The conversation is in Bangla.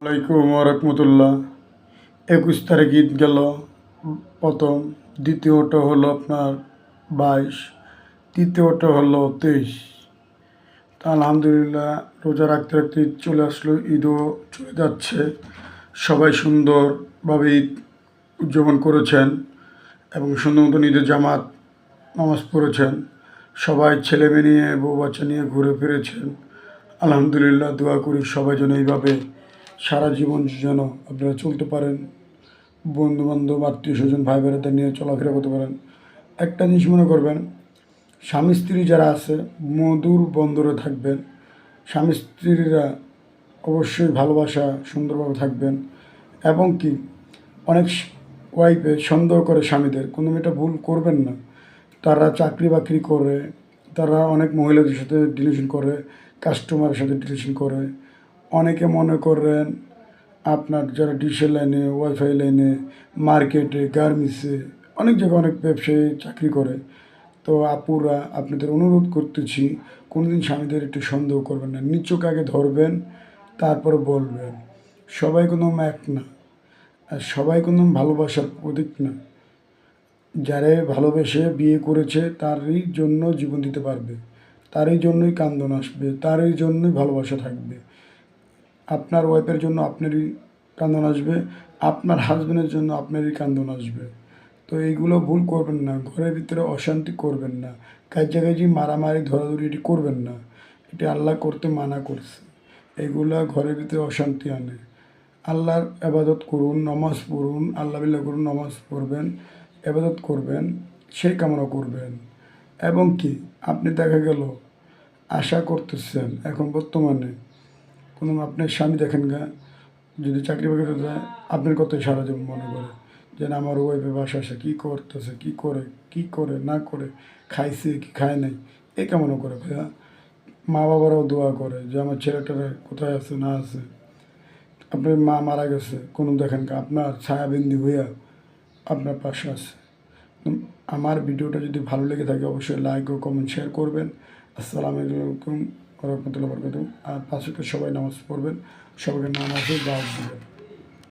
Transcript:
আলাইকুম রহমতুল্লাহ। 21 তারিখ ঈদ গেল প্রথম, দ্বিতীয়টা হলো আপনার 22, তৃতীয়টা হলো 23। তা আলহামদুলিল্লাহ রোজা রাখতে রাখতে ঈদ চলে আসলো, ঈদও চলে যাচ্ছে। সবাই সুন্দরভাবে ঈদ উদযাপন করেছেন এবং সুন্দর মতন ঈদের জামাত নামাজ পড়েছেন। সবাই ছেলে মেয়ে নিয়ে বউ বাচ্চা নিয়ে ঘুরে ফিরেছেন। আলহামদুলিল্লাহ, দোয়া করি সবাই যেন এইভাবে সারা জীবন যেন আপনারা চলতে পারেন, বন্ধুবান্ধব আত্মীয় স্বজন ভাই বোনেদের নিয়ে চলাফেরা করতে পারেন। একটা জিনিস মনে করবেন, স্বামী স্ত্রী যারা আছে মধুর বন্ধরে থাকবেন। স্বামী স্ত্রীরা অবশ্যই ভালোবাসা সুন্দরভাবে থাকবেন। এবং কি অনেক ওয়াইফে সন্দেহ করে স্বামীদের, কোনো মেয়েটা ভুল করবেন না। তারা চাকরি বাকরি করে, তারা অনেক মহিলাদের সাথে রিলেশন করে, কাস্টমারের সাথে রিলেশন করে। অনেকে মনে করেন আপনার যারা ডিশের লাইনে, ওয়াইফাই লাইনে, মার্কেটে, গার্মেন্টসে, অনেক জায়গায় অনেক ব্যবসায়ী চাকরি করে। তো আপুরা আপনাদের অনুরোধ করতেছি, কোনোদিন স্বামীদের একটু সন্দেহ করবেন না, নিজ চোখে আগে ধরবেন, তারপরে বলবেন। সবাই কোনো ম্যাক না, আর সবাই কোনো ভালোবাসার প্রতীক না। যারা ভালোবেসে বিয়ে করেছে তারই জন্য জীবন দিতে পারবে, তারই জন্যই কান্দন আসবে, তারই জন্যই ভালোবাসা থাকবে। আপনার ওয়াইফের জন্য আপনারই কান্দন আসবে, আপনার হাজব্যান্ডের জন্য আপনারই কান্দন আসবে। তো এইগুলো ভুল করবেন না, ঘরের ভিতরে অশান্তি করবেন না, কাছাকাছি মারামারি ধরাধরি এটি করবেন না। এটি আল্লাহ করতে মানা করছে। এগুলা ঘরের ভিতরে অশান্তি আনে। আল্লাহর আবাদত করুন, নামাজ পড়ুন, আল্লাহ বিল্লাহ করুন, নামাজ পড়বেন, আবাদত করবেন, সেই কামনা করবেন। এবং কি আপনি দেখা গেল আশা করতেছেন এখন বর্তমানে কোনো আপনার স্বামী দেখেন গা, যদি চাকরি বাকরি যায় আপনার কথাই সারা জীবন মনে করে যে না আমার ওয়াইফে বাসা আসে, কী করতেছে, কী করে না করে, খাইছে কি খায় নাই, এই কেমনও করে ভাইয়া। মা বাবারাও দোয়া করে যে আমার ছেলেটারা কোথায় আছে না আছে। আপনার মা মারা গেছে, কোনো দেখেন আপনার ছায়াবিন্দু হইয়া আপনার পাশে আছে। আমার ভিডিওটা যদি ভালো লেগে থাকে অবশ্যই লাইক ও কমেন্ট শেয়ার করবেন। আসসালামু আলাইকুম রহমতুল্লাহ বরকাতুহু। আর পাঁচ ওয়াক্ত সবাই নামাজ পড়বেন, সবাইকে নামাজে দাওয়াত দিবেন।